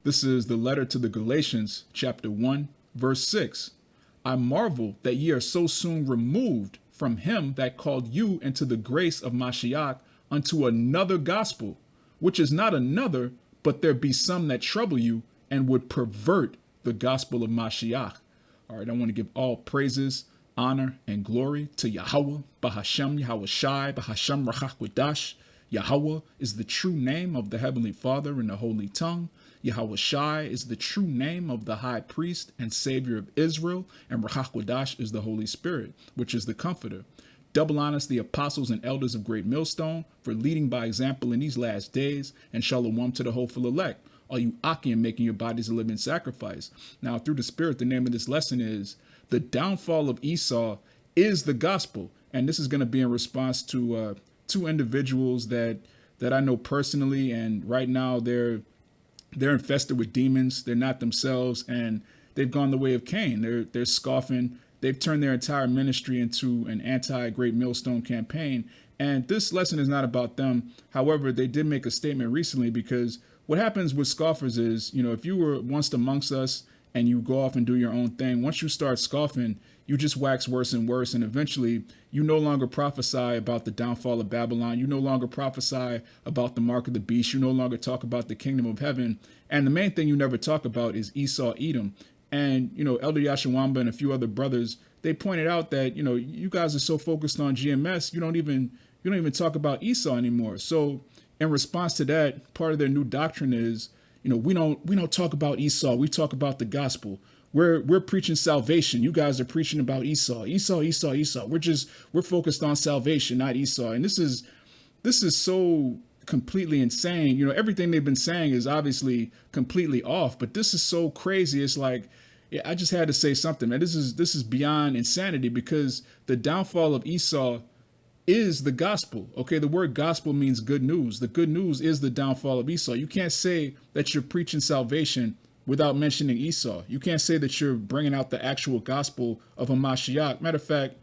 This is the letter to the Galatians, chapter 1, verse 6. I marvel that ye are so soon removed from him that called you into the grace of Mashiach unto another gospel, which is not another, but there be some that trouble you and would pervert the gospel of Mashiach. All right, I want to give all praises, honor, and glory to Yahawah, bahasham, Yahawashi, bahasham, Rachakwadash. Yahawah is the true name of the Heavenly Father in the Holy Tongue. Yahawashi is the true name of the High Priest and Savior of Israel, and Rachakwadash is the Holy Spirit, which is the Comforter. Double honors the apostles and elders of Great Millstone for leading by example in these last days, and Shalawam to the hopeful elect. All you Akim making your bodies a living sacrifice. Now, through the Spirit, the name of this lesson is The Downfall of Esau is the Gospel. And this is going to be in response to two individuals that I know personally, and right now they're infested with demons. They're not themselves, and they've gone the way of Cain. They're scoffing. They've turned their entire ministry into an anti-Great Millstone campaign. And this lesson is not about them. However, they did make a statement recently, because what happens with scoffers is, if you were once amongst us and you go off and do your own thing, once you start scoffing, you just wax worse and worse. And eventually you no longer prophesy about the downfall of Babylon. You no longer prophesy about the mark of the beast. You no longer talk about the kingdom of heaven. And the main thing you never talk about is Esau, Edom. And, Elder Yashawamba and a few other brothers, they pointed out that, you guys are so focused on GMS, you don't even talk about Esau anymore. So in response to that, part of their new doctrine is, we don't talk about Esau. We talk about the gospel. We're preaching salvation. You guys are preaching about Esau. Esau. We're focused on salvation, not Esau. And this is so completely insane. Everything they've been saying is obviously completely off, but this is so crazy. It's like, I just had to say something, man. This is beyond insanity, because the downfall of Esau is the gospel. Okay, the word gospel means good news. The good news is the downfall of Esau. You can't say that you're preaching salvation without mentioning Esau. You can't say that you're bringing out the actual gospel of Hamashiach. Matter of fact,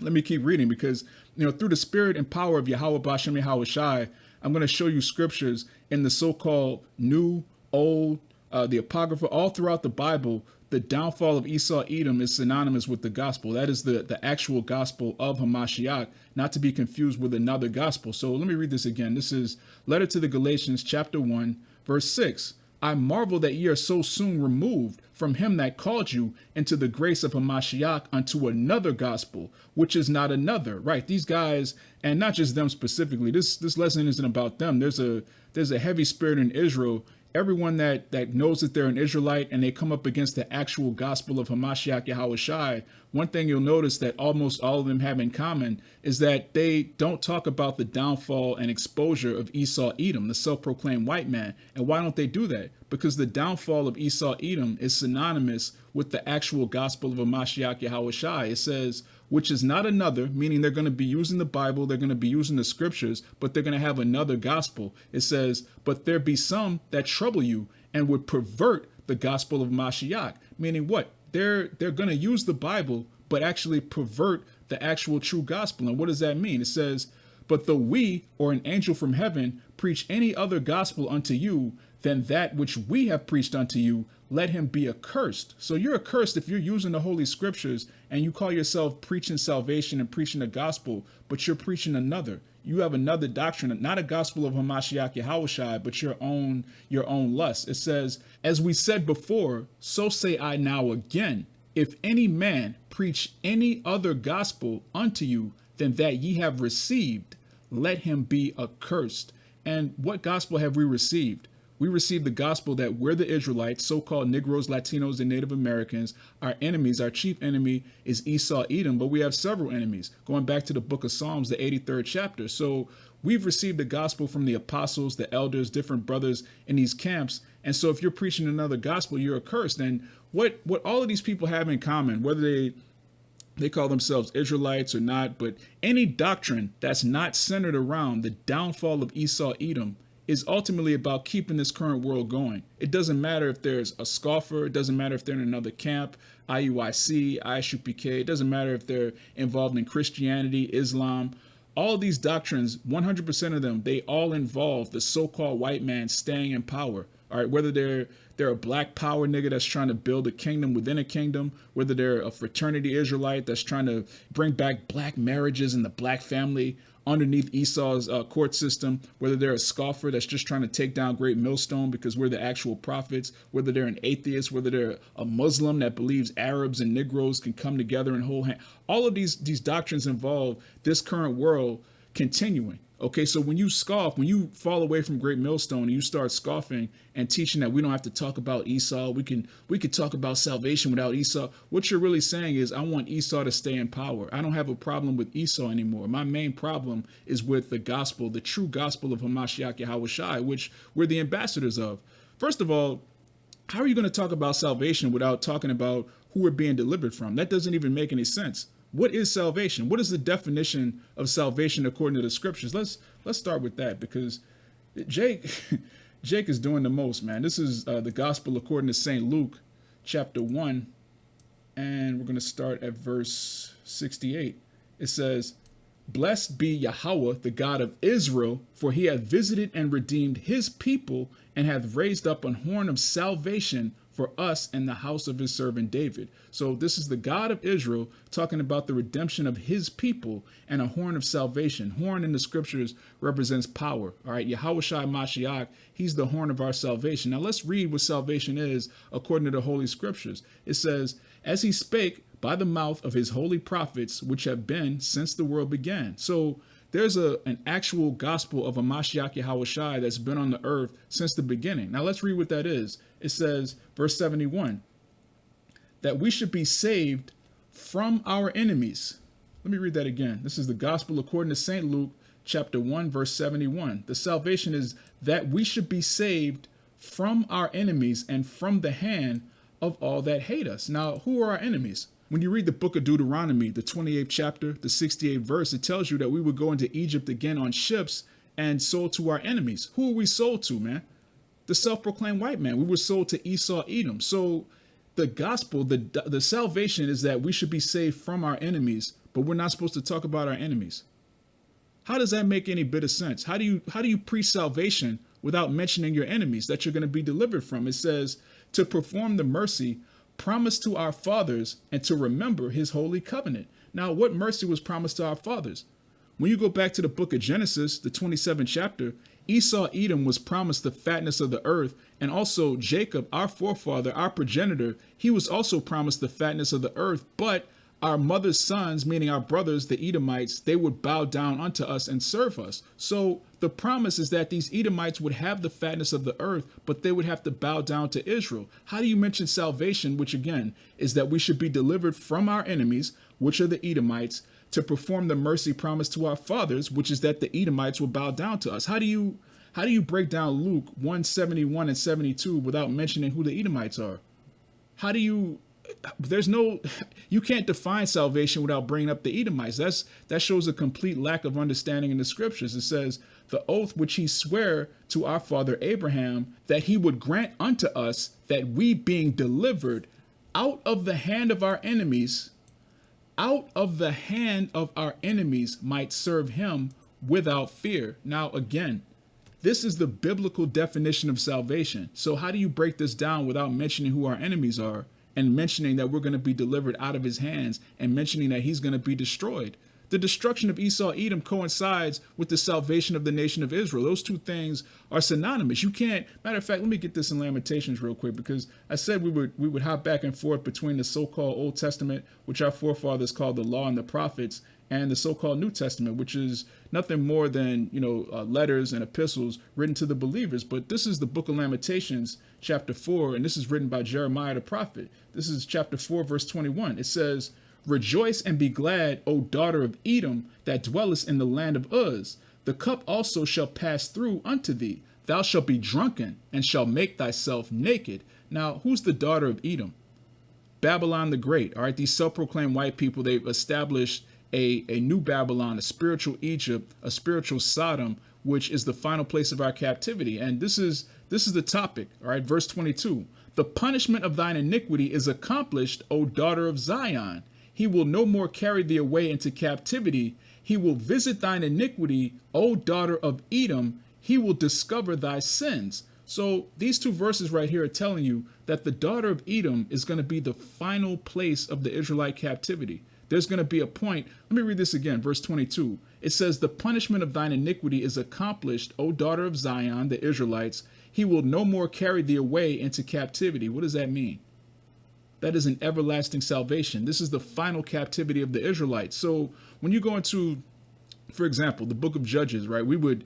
let me keep reading, because through the spirit and power of Yahawah, bahasham, Yahawashi, I'm going to show you scriptures in the so-called New, Old, the Apocrypha, all throughout the Bible. The downfall of Esau, Edom is synonymous with the gospel. That is the actual gospel of Hamashiach, not to be confused with another gospel. So let me read this again. This is letter to the Galatians, chapter 1, verse 6. I marvel that ye are so soon removed from him that called you into the grace of Hamashiach unto another gospel, which is not another. Right? These guys, and not just them specifically, this lesson isn't about them. There's a heavy spirit in Israel. Everyone that knows that they're an Israelite and they come up against the actual gospel of Hamashiach Yahawashi, one thing you'll notice that almost all of them have in common is that they don't talk about the downfall and exposure of Esau Edom, the self-proclaimed white man. And why don't they do that? Because the downfall of Esau Edom is synonymous with the actual gospel of Hamashiach Yahawashi. It says, which is not another, meaning they're going to be using the Bible, they're going to be using the scriptures, but they're going to have another gospel. It says, but there be some that trouble you and would pervert the gospel of Mashiach. Meaning what? They're going to use the Bible, but actually pervert the actual true gospel. And what does that mean? It says, but though we, or an angel from heaven, preach any other gospel unto you than that which we have preached unto you, let him be accursed. So you're accursed if you're using the Holy Scriptures and you call yourself preaching salvation and preaching the gospel, but you're preaching another. You have another doctrine, not a gospel of Hamashiach Yahawashi, but your own lust. It says, as we said before, so say I now again, if any man preach any other gospel unto you than that ye have received, let him be accursed. And what gospel have we received? We received the gospel that we're the Israelites, so-called Negroes, Latinos, and Native Americans. Our enemies, our chief enemy is Esau, Edom, but we have several enemies, going back to the book of Psalms, the 83rd chapter. So we've received the gospel from the apostles, the elders, different brothers in these camps. And so if you're preaching another gospel, you're accursed. And what all of these people have in common, whether they call themselves Israelites or not, but any doctrine that's not centered around the downfall of Esau, Edom, is ultimately about keeping this current world going. It doesn't matter if there's a scoffer. It doesn't matter if they're in another camp, IUIC, ISUPK. It doesn't matter if they're involved in Christianity, Islam. All these doctrines, 100% of them, they all involve the so-called white man staying in power. All right, whether they're a black power nigga that's trying to build a kingdom within a kingdom, whether they're a fraternity Israelite that's trying to bring back black marriages and the black family underneath Esau's court system, whether they're a scoffer that's just trying to take down great Millstone because we're the actual prophets, whether they're an atheist, whether they're a Muslim that believes Arabs and Negroes can come together and hold hands. All of these doctrines involve this current world continuing. Okay, so when you scoff, when you fall away from great Millstone and you start scoffing and teaching that we don't have to talk about Esau, we could talk about salvation without Esau. What you're really saying is I want Esau to stay in power. I don't have a problem with Esau anymore. My main problem is with the gospel, the true gospel of Hamashiach Yahawashi, which we're the ambassadors of. First of all, how are you going to talk about salvation without talking about who we're being delivered from? That doesn't even make any sense. What is salvation? What is the definition of salvation according to the scriptures? Let's start with that, because Jake is doing the most, man. This is the gospel according to St. Luke, chapter 1, and we're going to start at verse 68. It says, "Blessed be YAHAWAH, the God of Israel, for he hath visited and redeemed his people, and hath raised up an horn of salvation for us and the house of his servant David." So this is the God of Israel talking about the redemption of his people and a horn of salvation. Horn in the scriptures represents power. All right, Yahawashi Mashiach, he's the horn of our salvation. Now let's read what salvation is according to the Holy Scriptures. It says, "As he spake by the mouth of his holy prophets, which have been since the world began." So there's an actual gospel of a Mashiach Yahawashi that's been on the earth since the beginning. Now let's read what that is. It says, verse 71, that we should be saved from our enemies. Let me read that again. This is the gospel according to St. Luke, chapter 1, verse 71. The salvation is that we should be saved from our enemies and from the hand of all that hate us. Now, who are our enemies? When you read the book of Deuteronomy, the 28th chapter, the 68th verse, it tells you that we would go into Egypt again on ships and sold to our enemies. Who are we sold to, man? The self-proclaimed white man. We were sold to Esau, Edom. So the gospel, the salvation is that we should be saved from our enemies, but we're not supposed to talk about our enemies. How does that make any bit of sense? How do you preach salvation without mentioning your enemies that you're going to be delivered from? It says to perform the mercy promised to our fathers and to remember his holy covenant. Now, what mercy was promised to our fathers? When you go back to the book of Genesis, the 27th chapter, Esau, Edom was promised the fatness of the earth, and also Jacob, our forefather, our progenitor, he was also promised the fatness of the earth, but our mother's sons, meaning our brothers, the Edomites, they would bow down unto us and serve us. So the promise is that these Edomites would have the fatness of the earth, but they would have to bow down to Israel. How do you mention salvation, which again is that we should be delivered from our enemies, which are the Edomites, to perform the mercy promised to our fathers, which is that the Edomites will bow down to us? How do you break down Luke 1:71 and 72 without mentioning who the Edomites are? You can't define salvation without bringing up the Edomites. That shows a complete lack of understanding in the scriptures. It says, the oath which he sware to our father Abraham, that he would grant unto us that we being delivered out of the hand of our enemies, might serve him without fear. Now, again, this is the biblical definition of salvation. So how do you break this down without mentioning who our enemies are and mentioning that we're going to be delivered out of his hands and mentioning that he's going to be destroyed? The destruction of Esau, Edom coincides with the salvation of the nation of Israel. Those two things are synonymous. You can't, matter of fact, let me get this in Lamentations real quick, because I said we would hop back and forth between the so-called Old Testament, which our forefathers called the law and the prophets, and the so-called New Testament, which is nothing more than, letters and epistles written to the believers. But this is the book of Lamentations, chapter 4, and this is written by Jeremiah the prophet. This is chapter 4, verse 21. It says, "Rejoice and be glad, O daughter of Edom, that dwellest in the land of Uz. The cup also shall pass through unto thee. Thou shalt be drunken, and shalt make thyself naked." Now, who's the daughter of Edom? Babylon the Great. All right, these self-proclaimed white people, they've established a new Babylon, a spiritual Egypt, a spiritual Sodom, which is the final place of our captivity. And this is the topic. All right, verse 22. "The punishment of thine iniquity is accomplished, O daughter of Zion. He will no more carry thee away into captivity. He will visit thine iniquity, O daughter of Edom. He will discover thy sins." So these two verses right here are telling you that the daughter of Edom is going to be the final place of the Israelite captivity. There's going to be a point. Let me read this again, verse 22. It says, the punishment of thine iniquity is accomplished, O daughter of Zion, the Israelites. He will no more carry thee away into captivity. What does that mean? That is an everlasting salvation. This is the final captivity of the Israelites. So when you go into, for example, the book of Judges, right, we would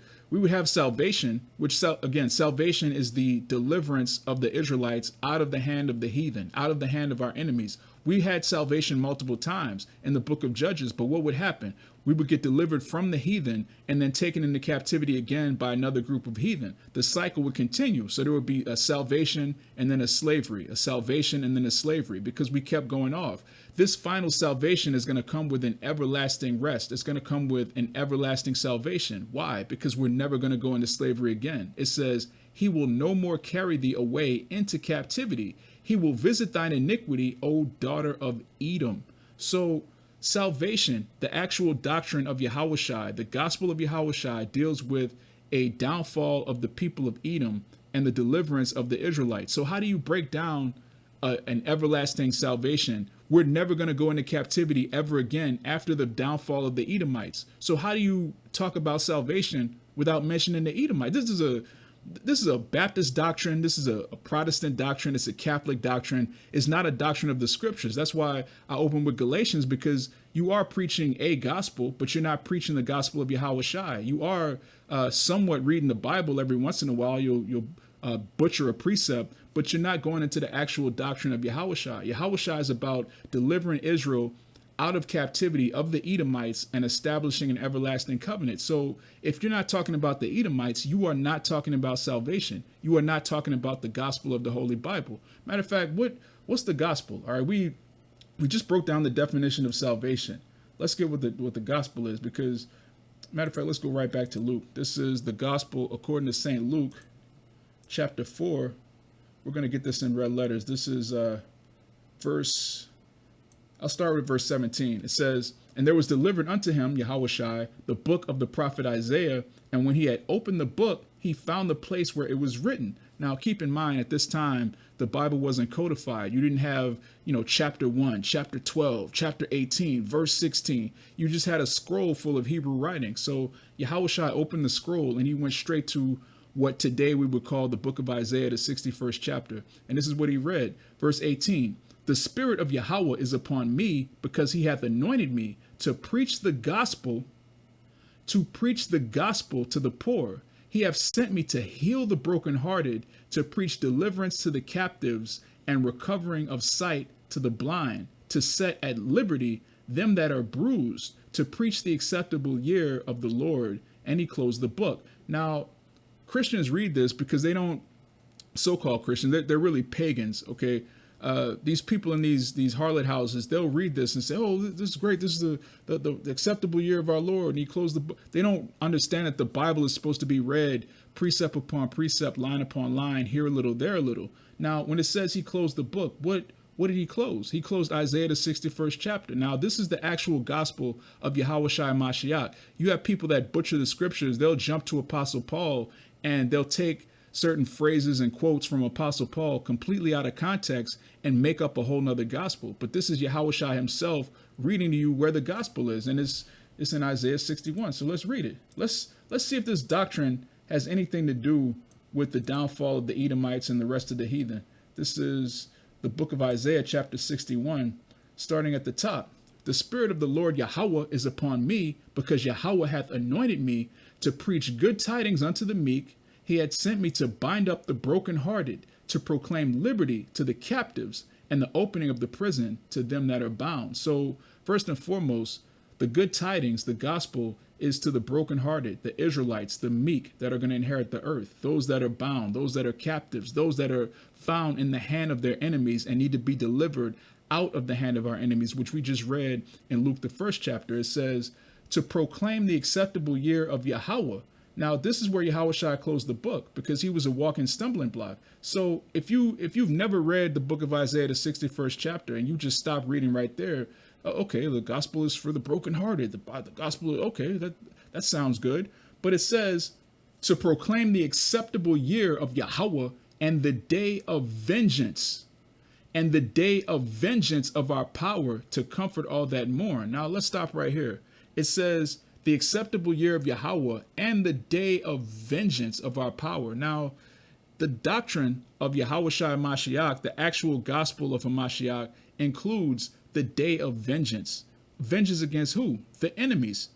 have salvation, which again, salvation is the deliverance of the Israelites out of the hand of the heathen, out of the hand of our enemies. We had salvation multiple times in the book of Judges, but what would happen? We would get delivered from the heathen and then taken into captivity again by another group of heathen. The cycle would continue. So there would be a salvation and then a slavery, a salvation and then a slavery, because we kept going off. This final salvation is going to come with an everlasting rest. It's going to come with an everlasting salvation. Why? Because we're never going to go into slavery again. It says, he will no more carry thee away into captivity. He will visit thine iniquity, O daughter of Edom. So salvation, the actual doctrine of Yahawashi, the gospel of Yahawashi, deals with a downfall of the people of Edom and the deliverance of the Israelites. So how do you break down an everlasting salvation? We're never going to go into captivity ever again after the downfall of the Edomites. So how do you talk about salvation without mentioning the Edomites? This is a Baptist doctrine. This is a Protestant doctrine. It's a Catholic doctrine. It's not a doctrine of the scriptures. That's why I open with Galatians, because you are preaching a gospel, but you're not preaching the gospel of Yahawashi. You are somewhat reading the Bible every once in a while. You'll butcher a precept, but you're not going into the actual doctrine of Yahawashi. Yahawashi is about delivering Israel out of captivity of the Edomites and establishing an everlasting covenant. So if you're not talking about the Edomites, you are not talking about salvation. You are not talking about the gospel of the Holy Bible. Matter of fact, what's the gospel? All right, we just broke down the definition of salvation. Let's get what the gospel is, because matter of fact, let's go right back to Luke. This is the gospel according to St. Luke, chapter 4. We're going to get this in red letters. This is I'll start with verse 17. It says, and there was delivered unto him, Yahawashi, the book of the prophet Isaiah. And when he had opened the book, he found the place where it was written. Now, keep in mind, at this time, the Bible wasn't codified. You didn't have, chapter 1, chapter 12, chapter 18, verse 16. You just had a scroll full of Hebrew writing. So Yahawashi opened the scroll and he went straight to what today we would call the book of Isaiah, the 61st chapter. And this is what he read. Verse 18. The Spirit of Yahweh is upon me, because he hath anointed me to preach the gospel to the poor. He hath sent me to heal the brokenhearted, to preach deliverance to the captives, and recovering of sight to the blind, to set at liberty them that are bruised, to preach the acceptable year of the Lord. And he closed the book. Now, Christians read this because they don't, so-called Christians, they're really pagans, okay? These people in these harlot houses, they'll read this and say, oh, this is great. This is the acceptable year of our Lord. And he closed the book. They don't understand that the Bible is supposed to be read precept upon precept, line upon line, here a little, there a little. Now, when it says he closed the book, what did he close? He closed Isaiah, the 61st chapter. Now, this is the actual gospel of Yahawashi Mashiach. You have people that butcher the scriptures. They'll jump to Apostle Paul and they'll take certain phrases and quotes from Apostle Paul completely out of context and make up a whole nother gospel. But this is Yahawashi himself reading to you where the gospel is. And it's in Isaiah 61. So let's read it. Let's see if this doctrine has anything to do with the downfall of the Edomites and the rest of the heathen. This is the book of Isaiah, chapter 61, starting at the top. The Spirit of the Lord Yahweh is upon me, because Yahweh hath anointed me to preach good tidings unto the meek. He had sent me to bind up the brokenhearted, to proclaim liberty to the captives, and the opening of the prison to them that are bound. So first and foremost, the good tidings, the gospel, is to the brokenhearted, the Israelites, the meek that are going to inherit the earth, those that are bound, those that are captives, those that are found in the hand of their enemies and need to be delivered out of the hand of our enemies, which we just read in Luke, the 1st chapter. It says, to proclaim the acceptable year of Yahweh. Now, this is where Yahawashi closed the book, because he was a walking stumbling block. So if you've never read the book of Isaiah, the 61st chapter, and you just stop reading right there, okay, the gospel is for the brokenhearted. The gospel, okay, that sounds good. But it says, to proclaim the acceptable year of Yahawah and the day of vengeance, and the day of vengeance of our power to comfort all that mourn. Now let's stop right here. It says the acceptable year of Yahawah and the day of vengeance of our power. Now, the doctrine of Yahawashi Mashiach, the actual gospel of Hamashiach, includes the day of vengeance. Vengeance against who? The enemies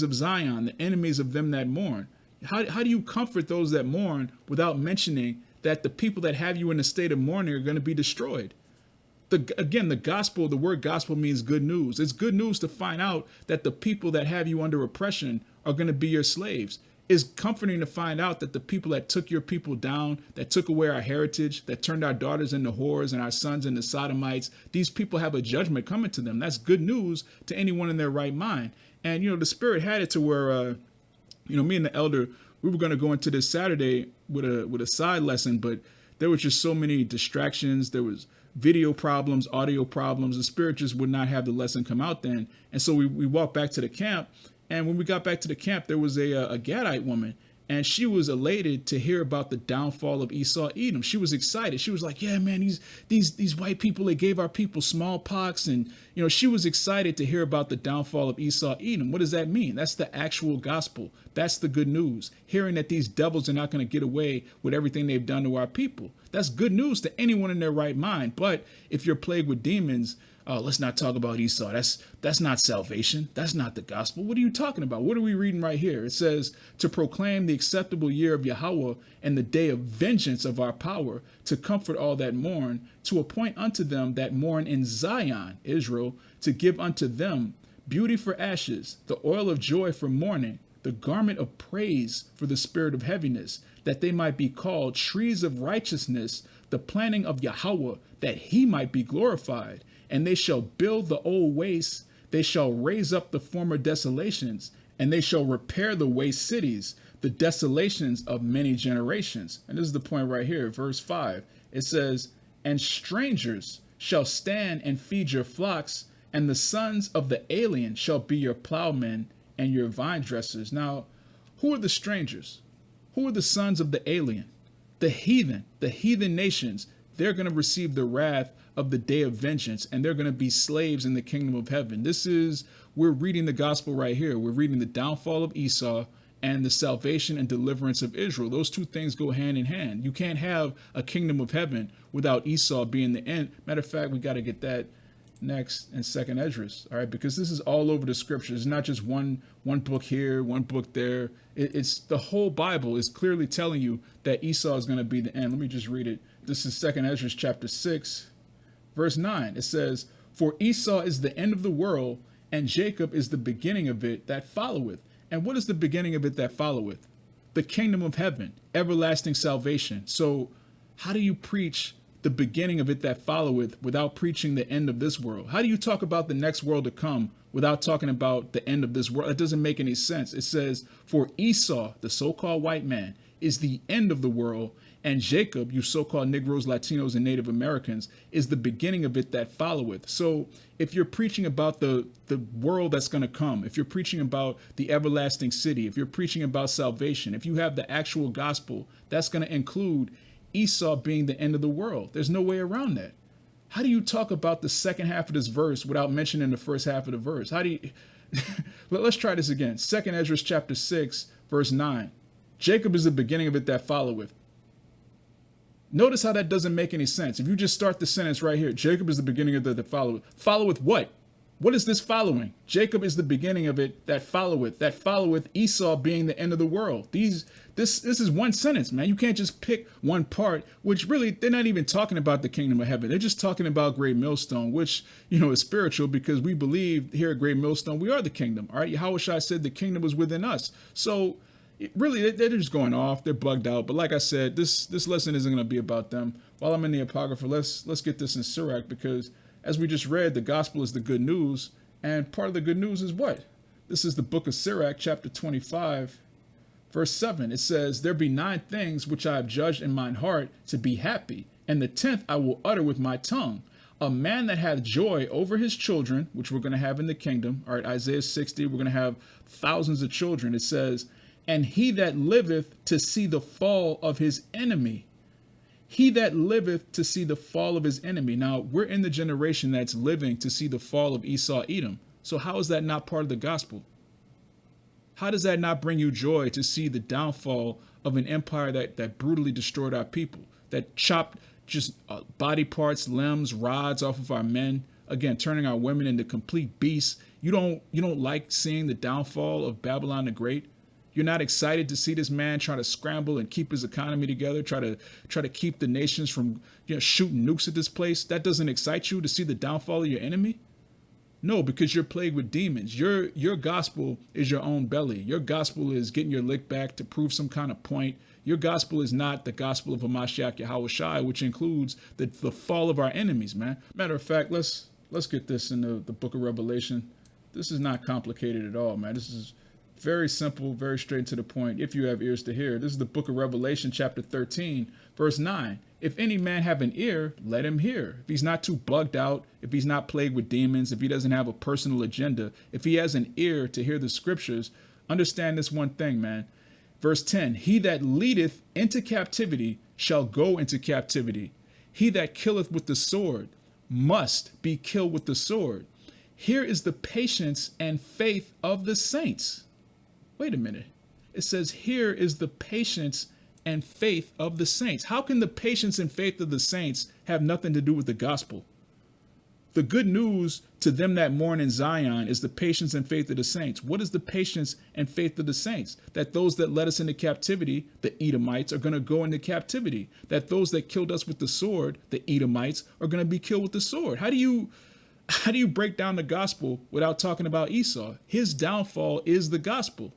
of Zion, the enemies of them that mourn. How do you comfort those that mourn without mentioning that the people that have you in a state of mourning are going to be destroyed? Again, the gospel, the word gospel means good news. It's good news to find out that the people that have you under oppression are going to be your slaves. It's comforting to find out that the people that took your people down, that took away our heritage, that turned our daughters into whores and our sons into sodomites, these people have a judgment coming to them. That's good news to anyone in their right mind. And, the Spirit had it to where, me and the elder, we were going to go into this Saturday with a side lesson, but there was just so many distractions. There was video problems, audio problems. The Spirit just would not have the lesson come out then. And so we walked back to the camp. And when we got back to the camp, there was a Gadite woman, and she was elated to hear about the downfall of Esau Edom. She was excited. She was like, yeah, man, these white people, they gave our people smallpox. And, she was excited to hear about the downfall of Esau Edom. What does that mean? That's the actual gospel. That's the good news. Hearing that these devils are not going to get away with everything they've done to our people. That's good news to anyone in their right mind. But if you're plagued with demons, oh, let's not talk about Esau. That's not salvation. That's not the gospel. What are you talking about? What are we reading right here? It says to proclaim the acceptable year of Yahawah and the day of vengeance of our power, to comfort all that mourn, to appoint unto them that mourn in Zion, Israel, to give unto them beauty for ashes, the oil of joy for mourning, the garment of praise for the spirit of heaviness, that they might be called trees of righteousness, the planting of Yahawah, that he might be glorified. And they shall build the old wastes, they shall raise up the former desolations, and they shall repair the waste cities, the desolations of many generations. And this is the point right here, verse 5. It says, and strangers shall stand and feed your flocks, and the sons of the alien shall be your plowmen and your vine dressers. Now, who are the strangers? Who are the sons of the alien? The heathen nations. They're going to receive the wrath of the day of vengeance, and they're going to be slaves in the kingdom of heaven. We're reading the gospel right here. We're reading the downfall of Esau and the salvation and deliverance of Israel. Those two things go hand in hand. You can't have a kingdom of heaven without Esau being the end. Matter of fact, we got to get that next in 2nd Esdras, all right? Because this is all over the scriptures. It's not just one book here, one book there. It's the whole Bible is clearly telling you that Esau is going to be the end. Let me just read it. This is 2nd Esdras chapter 6, verse 9. It says, for Esau is the end of the world, and Jacob is the beginning of it that followeth. And what is the beginning of it that followeth? The kingdom of heaven, everlasting salvation. So how do you preach the beginning of it that followeth without preaching the end of this world? How do you talk about the next world to come without talking about the end of this world? It doesn't make any sense. It says, for Esau, the so-called white man, is the end of the world, and Jacob, you so-called Negroes, Latinos, and Native Americans, is the beginning of it that followeth. So if you're preaching about the world that's going to come, if you're preaching about the everlasting city, if you're preaching about salvation, if you have the actual gospel, that's going to include Esau being the end of the world. There's no way around that. How do you talk about the second half of this verse without mentioning the first half of the verse? How do you... Let's try this again. 2nd Esdras chapter 6, verse 9. Jacob is the beginning of it that followeth. Notice how that doesn't make any sense. If you just start the sentence right here, Jacob is the beginning of it that followeth. Followeth what? What is this following? Jacob is the beginning of it that followeth Esau being the end of the world. This is one sentence, man. You can't just pick one part, which really, they're not even talking about the kingdom of heaven. They're just talking about Great Millstone, which, is spiritual, because we believe here at Great Millstone, we are the kingdom. All right. Yahawashi said the kingdom was within us. So really, they're just going off. They're bugged out. But like I said, this lesson isn't going to be about them. While I'm in the Apocrypha, let's get this in Sirach, because as we just read, the gospel is the good news. And part of the good news is what? This is the book of Sirach, chapter 25, verse 7. It says, there be 9 things which I have judged in mine heart to be happy, and the 10th I will utter with my tongue. A man that hath joy over his children, which we're going to have in the kingdom. All right, Isaiah 60, we're going to have thousands of children. It says, and he that liveth to see the fall of his enemy. He that liveth to see the fall of his enemy. Now, we're in the generation that's living to see the fall of Esau, Edom. So how is that not part of the gospel? How does that not bring you joy to see the downfall of an empire that brutally destroyed our people, that chopped just body parts, limbs, rods off of our men, again, turning our women into complete beasts? You don't like seeing the downfall of Babylon the Great? You're not excited to see this man try to scramble and keep his economy together, try to keep the nations from shooting nukes at this place? That doesn't excite you to see the downfall of your enemy? No, because you're plagued with demons. Your gospel is your own belly. Your gospel is getting your lick back to prove some kind of point. Your gospel is not the gospel of Hamashiach Yahawashi, which includes the fall of our enemies, man. Matter of fact, let's get this in the book of Revelation. This is not complicated at all, man. This is very simple, very straight to the point. If you have ears to hear, this is the book of Revelation, chapter 13, verse 9. If any man have an ear, let him hear. If he's not too bugged out, if he's not plagued with demons, if he doesn't have a personal agenda, if he has an ear to hear the scriptures, understand this one thing, man. Verse 10, he that leadeth into captivity shall go into captivity. He that killeth with the sword must be killed with the sword. Here is the patience and faith of the saints. Wait a minute. It says, here is the patience and faith of the saints. How can the patience and faith of the saints have nothing to do with the gospel? The good news to them that mourn in Zion is the patience and faith of the saints. What is the patience and faith of the saints? That those that led us into captivity, the Edomites, are going to go into captivity. That those that killed us with the sword, the Edomites, are going to be killed with the sword. How do you break down the gospel without talking about Esau? His downfall is the gospel.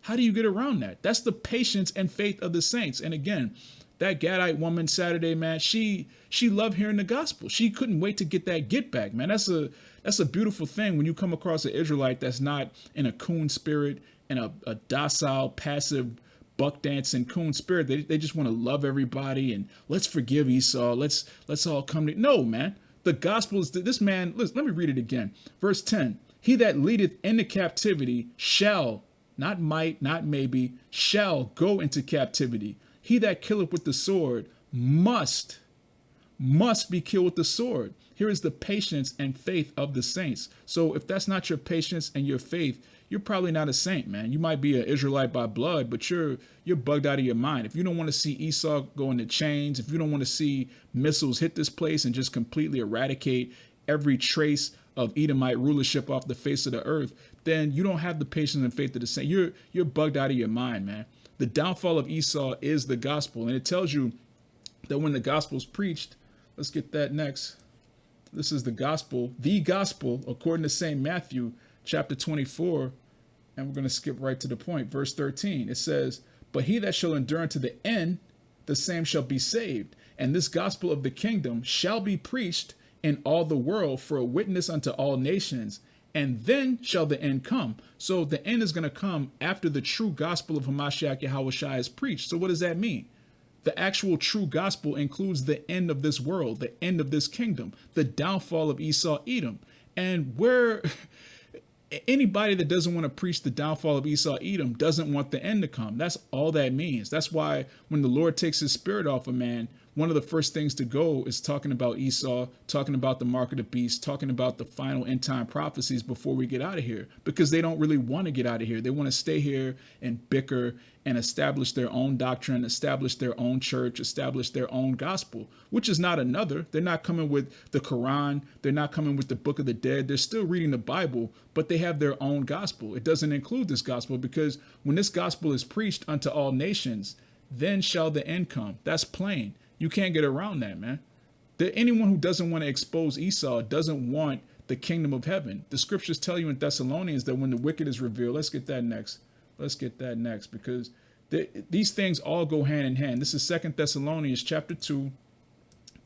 How do you get around that? That's the patience and faith of the saints. And again, that Gadite woman Saturday, man, she loved hearing the gospel. She couldn't wait to get that get back, man. That's a beautiful thing when you come across an Israelite that's not in a coon spirit and a docile, passive, buck dancing coon spirit. They just want to love everybody and let's forgive Esau. Let's all come to. No, man. The gospel is this man. Listen, let me read it again. Verse 10. He that leadeth into captivity shall, not might, not maybe, shall go into captivity. He that killeth with the sword must be killed with the sword. Here is the patience and faith of the saints. So if that's not your patience and your faith, you're probably not a saint, man. You might be an Israelite by blood, but you're bugged out of your mind. If you don't want to see Esau go into chains, if you don't want to see missiles hit this place and just completely eradicate every trace of Edomite rulership off the face of the earth, then you don't have the patience and faith of the saint. You're bugged out of your mind, man. The downfall of Esau is the gospel, and it tells you that when the gospel is preached, let's get that next. This is the gospel, according to St. Matthew, chapter 24, and we're going to skip right to the point. Verse 13, it says, but he that shall endure unto the end, the same shall be saved. And this gospel of the kingdom shall be preached in all the world for a witness unto all nations, and then shall the end come. So the end is going to come after the true gospel of Hamashiach Yahawashi is preached. So what does that mean? The actual true gospel includes the end of this world, the end of this kingdom, the downfall of Esau, Edom. And where anybody that doesn't want to preach the downfall of Esau, Edom doesn't want the end to come. That's all that means. That's why when the Lord takes his spirit off a man, one of the first things to go is talking about Esau, talking about the mark of the beast, talking about the final end time prophecies before we get out of here, because they don't really want to get out of here. They want to stay here and bicker and establish their own doctrine, establish their own church, establish their own gospel, which is not another. They're not coming with the Quran. They're not coming with the Book of the Dead. They're still reading the Bible, but they have their own gospel. It doesn't include this gospel, because when this gospel is preached unto all nations, then shall the end come. That's plain. You can't get around that, man. Anyone who doesn't want to expose Esau doesn't want the kingdom of heaven. The scriptures tell you in Thessalonians that when the wicked is revealed, let's get that next, because these things all go hand in hand. This is 2 Thessalonians chapter 2,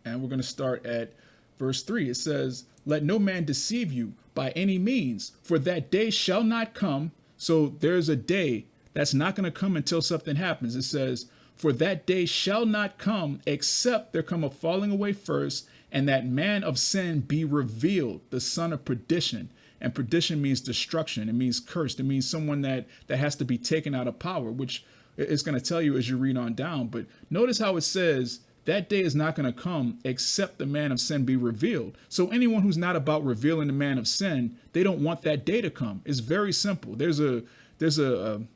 and we're going to start at verse 3. It says, let no man deceive you by any means, for that day shall not come. So there's a day that's not going to come until something happens. It says, for that day shall not come except there come a falling away first, and that man of sin be revealed, the son of perdition. And perdition means destruction. It means cursed. It means someone that has to be taken out of power, which it's going to tell you as you read on down. But notice how it says that day is not going to come except the man of sin be revealed. So anyone who's not about revealing the man of sin, they don't want that day to come. It's very simple. There's an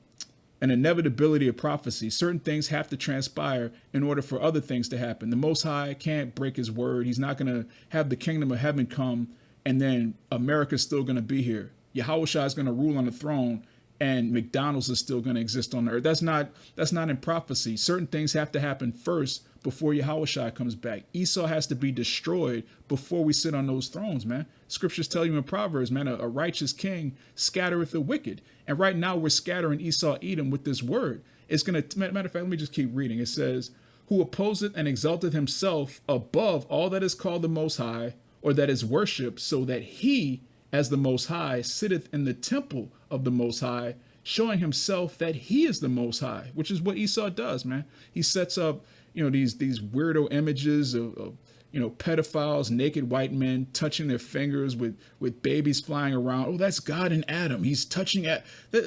inevitability of prophecy. Certain things have to transpire in order for other things to happen. The Most High can't break his word. He's not going to have the kingdom of heaven come and then America's still going to be here. Yahawashi is going to rule on the throne and McDonald's is still going to exist on the earth. That's not in prophecy. Certain things have to happen first before Yahawashi comes back. Esau has to be destroyed before we sit on those thrones, man. Scriptures tell you in Proverbs, man, a righteous king scattereth the wicked. And right now we're scattering Esau, Edom with this word. It's going to, matter of fact, let me just keep reading. It says, who opposeth and exalteth himself above all that is called the Most High, or that is worshipped, so that he, as the Most High, sitteth in the temple of the Most High, showing himself that he is the Most High, which is what Esau does, man. He sets up, these weirdo images of pedophiles, naked white men touching their fingers with babies flying around. Oh, that's God and Adam. He's touching at.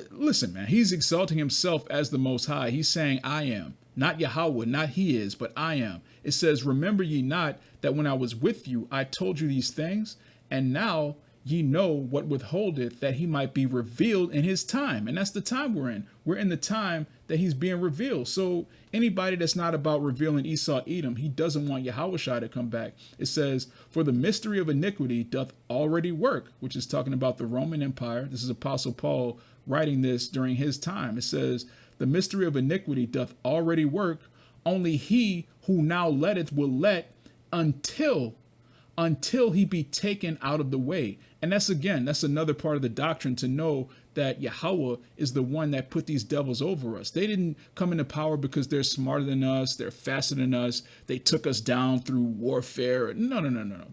Listen, man, he's exalting himself as the Most High. He's saying, I am. Not Yahawah, not he is, but I am. It says, remember ye not that when I was with you, I told you these things, and now ye know what withholdeth, that he might be revealed in his time. And that's the time we're in. We're in the time that he's being revealed. So anybody that's not about revealing Esau, Edom, he doesn't want Yahawashi to come back. It says, for the mystery of iniquity doth already work, which is talking about the Roman Empire. This is Apostle Paul writing this during his time. It says, the mystery of iniquity doth already work. Only he who now letteth will let until he be taken out of the way. And that's another part of the doctrine, to know that Yahawashi is the one that put these devils over us. They didn't come into power because they're smarter than us, they're faster than us, they took us down through warfare. No.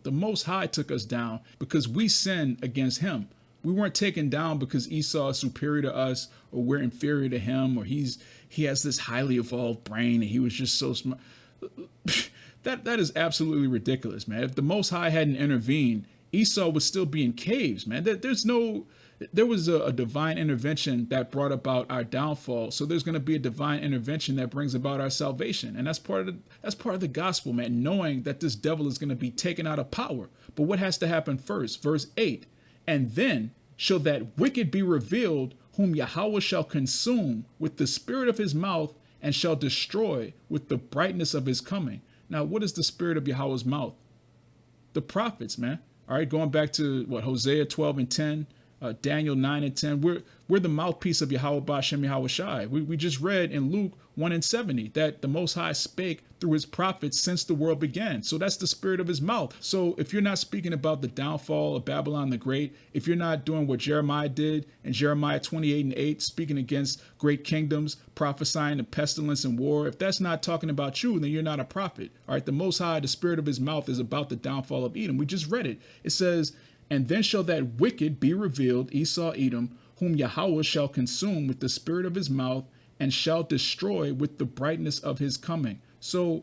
The Most High took us down because we sinned against him. We weren't taken down because Esau is superior to us, or we're inferior to him, or he has this highly evolved brain and he was just so smart. That is absolutely ridiculous, man. If the Most High hadn't intervened, Esau would still be in caves, man. There was a divine intervention that brought about our downfall. So there's going to be a divine intervention that brings about our salvation. And that's part of the gospel, man, knowing that this devil is going to be taken out of power. But what has to happen first? Verse 8, and then shall that wicked be revealed, whom Yahawah shall consume with the spirit of his mouth, and shall destroy with the brightness of his coming. Now, what is the spirit of Yahweh's mouth? The prophets, man. All right, going back to Hosea 12 and 10, Daniel 9 and 10. We're the mouthpiece of Yahawah bahasham Yahawashi. We just read in Luke 1 and 70 that the Most High spake through his prophets since the world began. So that's the spirit of his mouth. So if you're not speaking about the downfall of Babylon the Great, if you're not doing what Jeremiah did in Jeremiah 28 and 8, speaking against great kingdoms, prophesying the pestilence and war, if that's not talking about you, then you're not a prophet. All right, the Most High, the spirit of his mouth is about the downfall of Edom. We just read it. It says, and then shall that wicked be revealed, Esau, Edom, whom Yahawah shall consume with the spirit of his mouth, and shall destroy with the brightness of his coming. So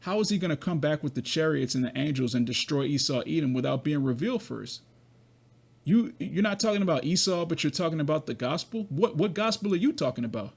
how is he going to come back with the chariots and the angels and destroy Esau, Edom without being revealed first? You're not talking about Esau, but you're talking about the gospel. What gospel are you talking about?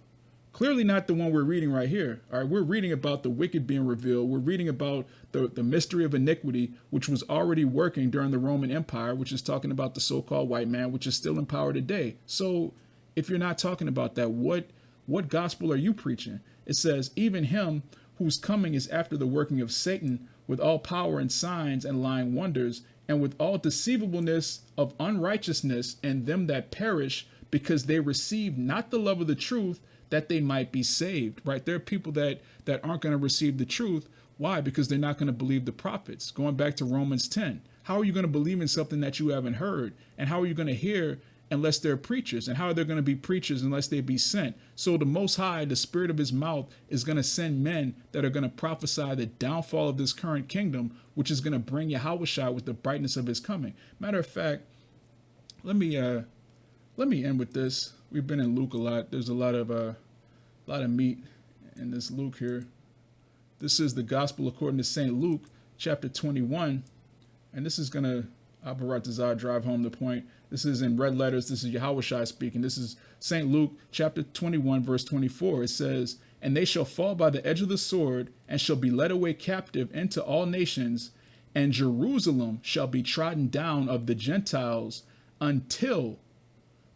Clearly not the one we're reading right here. All right, we're reading about the wicked being revealed. We're reading about the mystery of iniquity, which was already working during the Roman Empire, which is talking about the so-called white man, which is still in power today. So if you're not talking about that, what gospel are you preaching? It says, even him whose coming is after the working of Satan, with all power and signs and lying wonders, and with all deceivableness of unrighteousness in them that perish, because they receive not the love of the truth, that they might be saved. Right? There are people that aren't going to receive the truth. Why? Because they're not going to believe the prophets. Going back to Romans 10, how are you going to believe in something that you haven't heard? And how are you going to hear unless they're preachers? And how are there going to be preachers unless they be sent? So the Most High, the spirit of his mouth, is going to send men that are going to prophesy the downfall of this current kingdom, which is going to bring Yahawashi with the brightness of his coming. Matter of fact, let me end with this. We've been in Luke a lot. There's a lot of meat in this Luke here. This is the gospel according to St. Luke, chapter 21. And this is going to, Abaratazar, drive home the point. This is in red letters. This is Yahawashi speaking. This is St. Luke chapter 21, verse 24. It says, "And they shall fall by the edge of the sword, and shall be led away captive into all nations, and Jerusalem shall be trodden down of the Gentiles until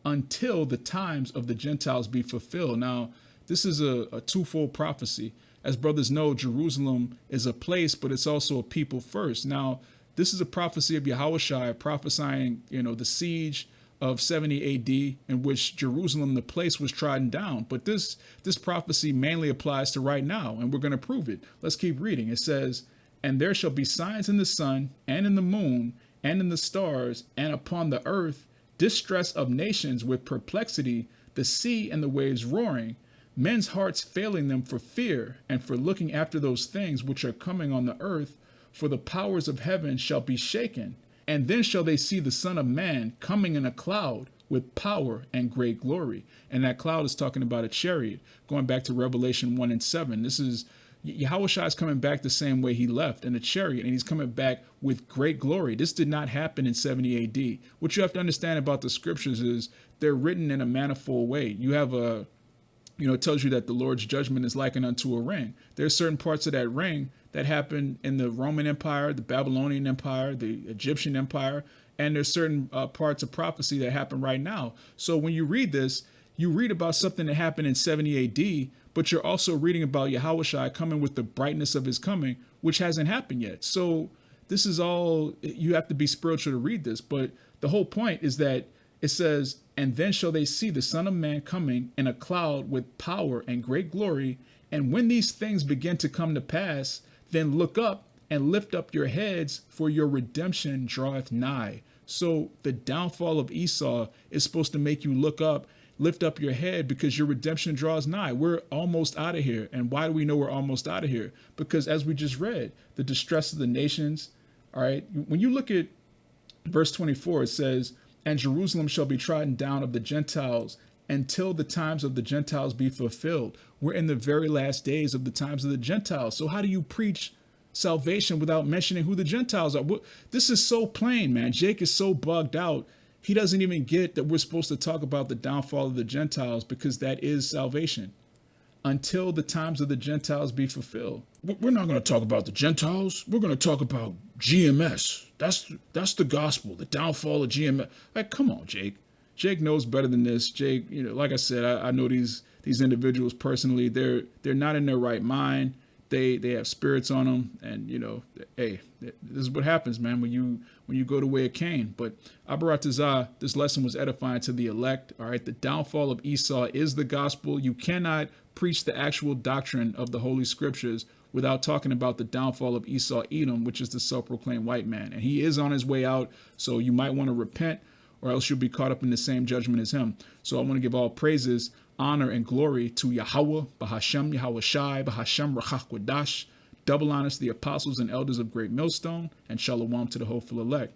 the times of the Gentiles be fulfilled." Now, this is a twofold prophecy. As brothers know, Jerusalem is a place, but it's also a people first. Now, this is a prophecy of Yahawashi prophesying, the siege of 70 AD, in which Jerusalem, the place, was trodden down. But this prophecy mainly applies to right now, and we're going to prove it. Let's keep reading. It says, "And there shall be signs in the sun, and in the moon, and in the stars, and upon the earth, distress of nations with perplexity, the sea and the waves roaring, men's hearts failing them for fear, and for looking after those things which are coming on the earth, for the powers of heaven shall be shaken. And then shall they see the Son of Man coming in a cloud with power and great glory." And that cloud is talking about a chariot, going back to Revelation 1 and 7. This is Yahawashi is coming back the same way he left, in a chariot, and he's coming back with great glory. This did not happen in 70 AD. What you have to understand about the scriptures is they're written in a manifold way. You have it tells you that the Lord's judgment is likened unto a ring. There are certain parts of that ring that happened in the Roman Empire, the Babylonian Empire, the Egyptian Empire, and there's certain parts of prophecy that happen right now. So when you read this, you read about something that happened in 70 AD, but you're also reading about Yahawashi coming with the brightness of his coming, which hasn't happened yet. So this is all, you have to be spiritual to read this. But the whole point is that it says, "And then shall they see the Son of Man coming in a cloud with power and great glory. And when these things begin to come to pass, then look up and lift up your heads, for your redemption draweth nigh." So the downfall of Esau is supposed to make you look up, lift up your head, because your redemption draws nigh. We're almost out of here. And why do we know we're almost out of here? Because as we just read, the distress of the nations. All right. When you look at verse 24, it says, "And Jerusalem shall be trodden down of the Gentiles until the times of the Gentiles be fulfilled." We're in the very last days of the times of the Gentiles. So how do you preach salvation without mentioning who the Gentiles are? This is so plain, man. Jake is so bugged out. He doesn't even get that we're supposed to talk about the downfall of the Gentiles, because that is salvation. Until the times of the Gentiles be fulfilled. We're not going to talk about the Gentiles. We're going to talk about GMS. That's the gospel, the downfall of GMS. Like, come on, Jake. Jake knows better than this. Jake, like I said, I know these individuals personally. They're not in their right mind. They have spirits on them, and hey, this is what happens, man, when you go the way of Cain. But Abaratazah, this lesson was edifying to the elect. All right, the downfall of Esau is the gospel. You cannot preach the actual doctrine of the Holy Scriptures without talking about the downfall of Esau Edom, which is the self-proclaimed white man. And he is on his way out, so you might want to repent, or else you'll be caught up in the same judgment as him. So I want to give all praises, honor, and glory to Yahawah, bahasham Yahawashi, bahasham Rachakwadash. Double honors to the apostles and elders of Great Millstone, and Shalawam to the hopeful elect.